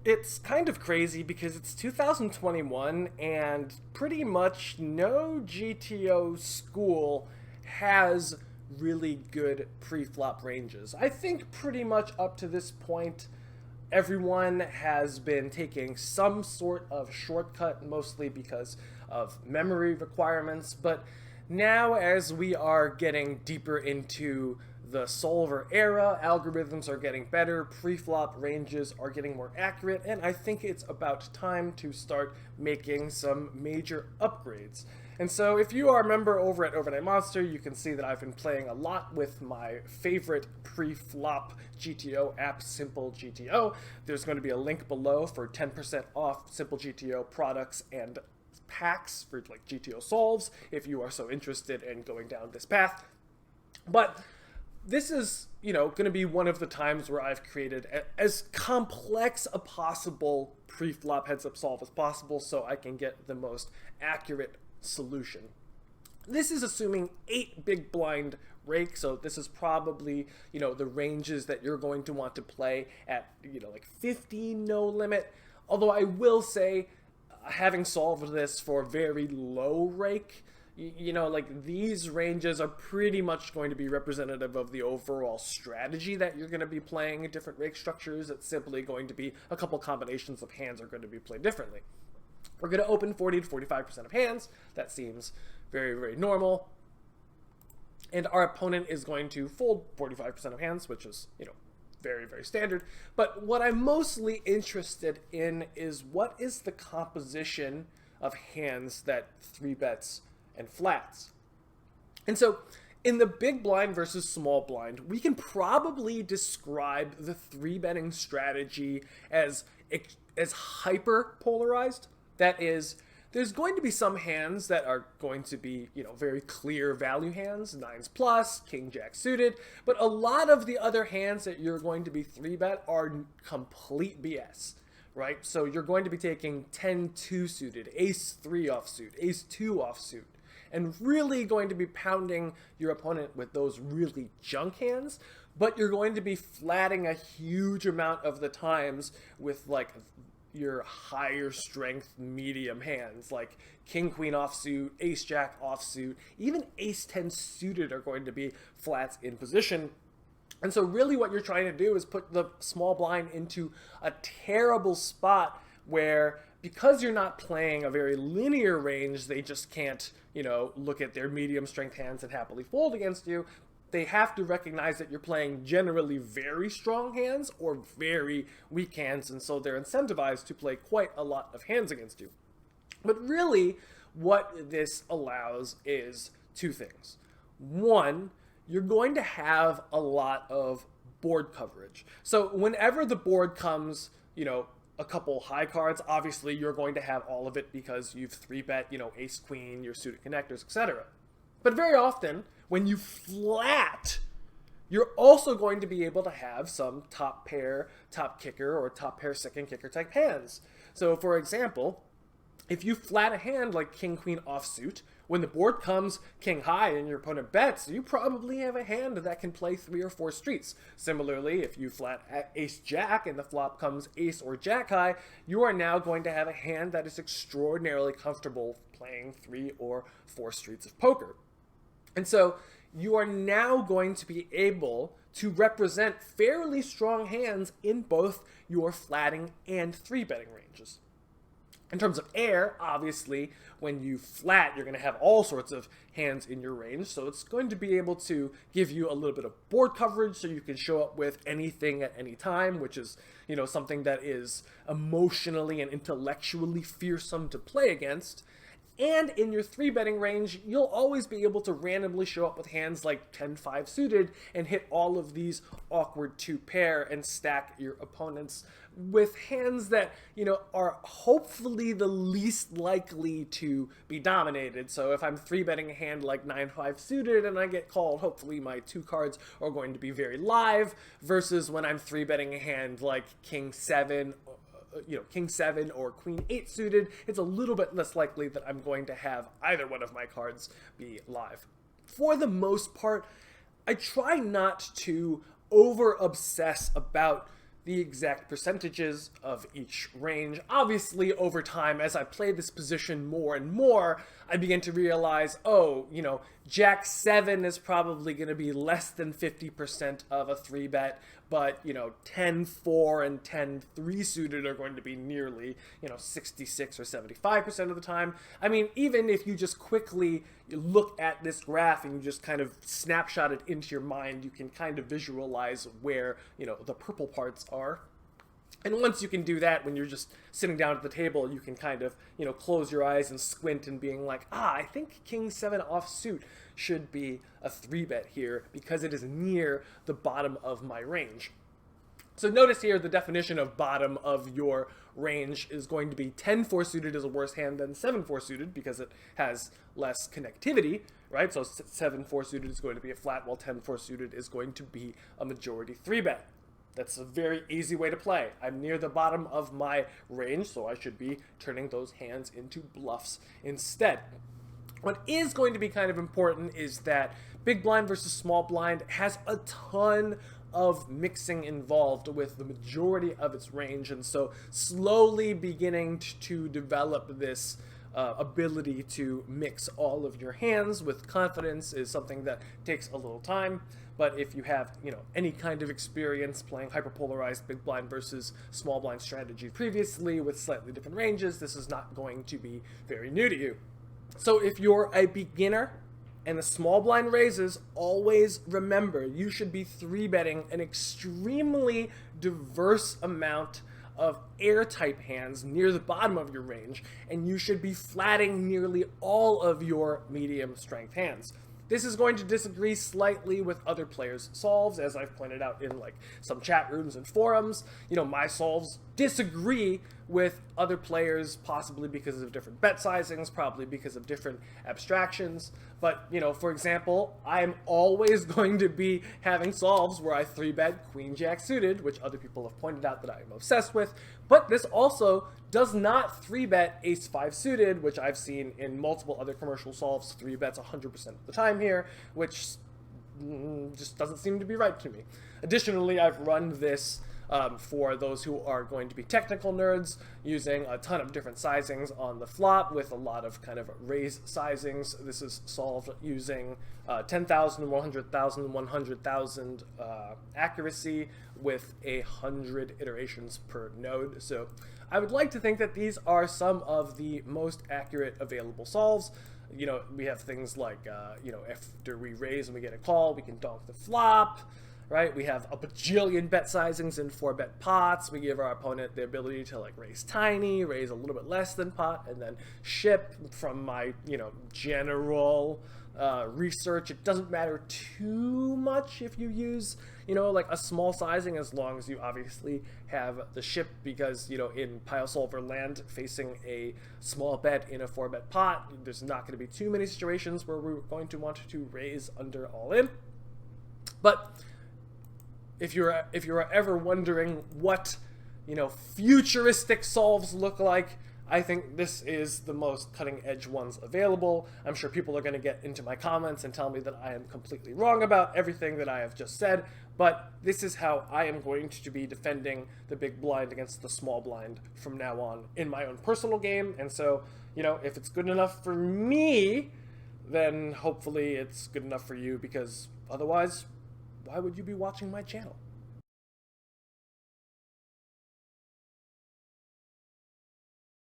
It's kind of crazy because it's 2021 and pretty much no GTO school has really good pre-flop ranges. I think pretty much up to this point, everyone has been taking some sort of shortcut, mostly because of memory requirements. But now, as we are getting deeper into the solver era, algorithms are getting better, preflop ranges are getting more accurate, and I think it's about time to start making some major upgrades. And so if you are a member over at Overnight Monster, you can see that I've been playing a lot with my favorite pre-flop GTO app, Simple GTO. There's going to be a link below for 10% off Simple GTO products and packs for like GTO solves if you are so interested in going down this path. But this is, going to be one of the times where I've created as complex a possible pre-flop heads-up solve as possible so I can get the most accurate solution. This is assuming 8 big blind rake, so this is probably, the ranges that you're going to want to play at, like 15 no limit. Although I will say, having solved this for very low rake, like these ranges are pretty much going to be representative of the overall strategy that you're going to be playing in different rake structures. It's simply going to be a couple combinations of hands are going to be played differently. We're going to open 40 to 45% of hands. That seems very, very normal. And our opponent is going to fold 45% of hands, which is, very, very standard. But what I'm mostly interested in is what is the composition of hands that 3-bets and flats. And so in the big blind versus small blind, we can probably describe the 3-betting strategy as hyper-polarized. That is, there's going to be some hands that are going to be, very clear value hands, 9s plus, king jack suited, but a lot of the other hands that you're going to be 3-bet are complete BS, right? So you're going to be taking 10-2 suited, ace-3 offsuit, ace-2 offsuit, and really going to be pounding your opponent with those really junk hands, but you're going to be flatting a huge amount of the times with like your higher strength medium hands like king queen offsuit, ace jack offsuit, even ace 10 suited are going to be flats in position. And so really what you're trying to do is put the small blind into a terrible spot where, because you're not playing a very linear range, they just can't, look at their medium strength hands and happily fold against you. They have to recognize that you're playing generally very strong hands or very weak hands, and so they're incentivized to play quite a lot of hands against you. But really, what this allows is two things. One, you're going to have a lot of board coverage. So whenever the board comes, a couple high cards, obviously you're going to have all of it because you've 3-bet, ace queen, your suited connectors, etc. But very often, when you flat, you're also going to be able to have some top pair, top kicker, or top pair second kicker type hands. So for example, if you flat a hand like king queen offsuit, when the board comes king high and your opponent bets, you probably have a hand that can play 3 or 4 streets. Similarly, if you flat ace jack and the flop comes ace or jack high, you are now going to have a hand that is extraordinarily comfortable playing 3 or 4 streets of poker. And so you are now going to be able to represent fairly strong hands in both your flatting and 3-betting ranges. In terms of air, obviously, when you flat, you're going to have all sorts of hands in your range, so it's going to be able to give you a little bit of board coverage so you can show up with anything at any time, which is, something that is emotionally and intellectually fearsome to play against. And in your 3-betting range, you'll always be able to randomly show up with hands like 10-5 suited and hit all of these awkward 2-pair and stack your opponents with hands that, are hopefully the least likely to be dominated. So if I'm 3-betting a hand like 9-5 suited and I get called, hopefully my 2 cards are going to be very live, versus when I'm 3-betting a hand like king 7 king 7 or queen 8 suited, it's a little bit less likely that I'm going to have either one of my cards be live. For the most part, I try not to over obsess about the exact percentages of each range. Obviously, over time, as I play this position more and more, I begin to realize, oh, you know, Jack 7 is probably going to be less than 50% of a 3-bet, but, you know, 10-4 and 10-3 suited are going to be nearly, you know, 66 or 75% of the time. I mean, even if you just quickly look at this graph and you just kind of snapshot it into your mind, you can kind of visualize where, you know, the purple parts are. And once you can do that, when you're just sitting down at the table, you can kind of, you know, close your eyes and squint and being like, I think King 7 offsuit should be a 3-bet here because it is near the bottom of my range. So notice here the definition of bottom of your range is going to be 10-4 suited is a worse hand than 7-4 suited because it has less connectivity, right? So 7-4 suited is going to be a flat, while 10-4 suited is going to be a majority 3-bet. That's a very easy way to play. I'm near the bottom of my range, so I should be turning those hands into bluffs instead. What is going to be kind of important is that big blind versus small blind has a ton of mixing involved with the majority of its range, and so slowly beginning to develop this ability to mix all of your hands with confidence is something that takes a little time. But if you have, you know, any kind of experience playing hyper-polarized big blind versus small blind strategy previously with slightly different ranges, this is not going to be very new to you. So if you're a beginner and the small blind raises, always remember you should be 3-betting an extremely diverse amount of air-type hands near the bottom of your range, and you should be flatting nearly all of your medium-strength hands. This is going to disagree slightly with other players' solves, as I've pointed out in like some chat rooms and forums. You know, my solves disagree with other players, possibly because of different bet sizings, probably because of different abstractions. But, you know, for example, I'm always going to be having solves where I 3-bet Queen Jack suited, which other people have pointed out that I am obsessed with. But this also does not 3-bet Ace 5 suited, which I've seen in multiple other commercial solves 3-bets 100% of the time here, which just doesn't seem to be right to me. Additionally, I've run this for those who are going to be technical nerds, using a ton of different sizings on the flop with a lot of kind of raise sizings. This is solved using 10,000, 100,000, 100,000 accuracy with 100 iterations per node. So I would like to think that these are some of the most accurate available solves. You know, we have things like, you know, after we raise and we get a call, we can donk the flop. Right, we have a bajillion bet sizings in 4-bet pots. We give our opponent the ability to like raise tiny, raise a little bit less than pot, and then ship. From my, you know, general research, it doesn't matter too much if you use, you know, like a small sizing, as long as you obviously have the ship, because, you know, in pile solver land, facing a small bet in a 4-bet pot, there's not going to be too many situations where we're going to want to raise under all in. But if you're ever wondering what, you know, futuristic solves look like, I think this is the most cutting edge ones available. I'm sure people are going to get into my comments and tell me that I am completely wrong about everything that I have just said, but this is how I am going to be defending the big blind against the small blind from now on in my own personal game. And so, you know, if it's good enough for me, then hopefully it's good enough for you, because otherwise, why would you be watching my channel?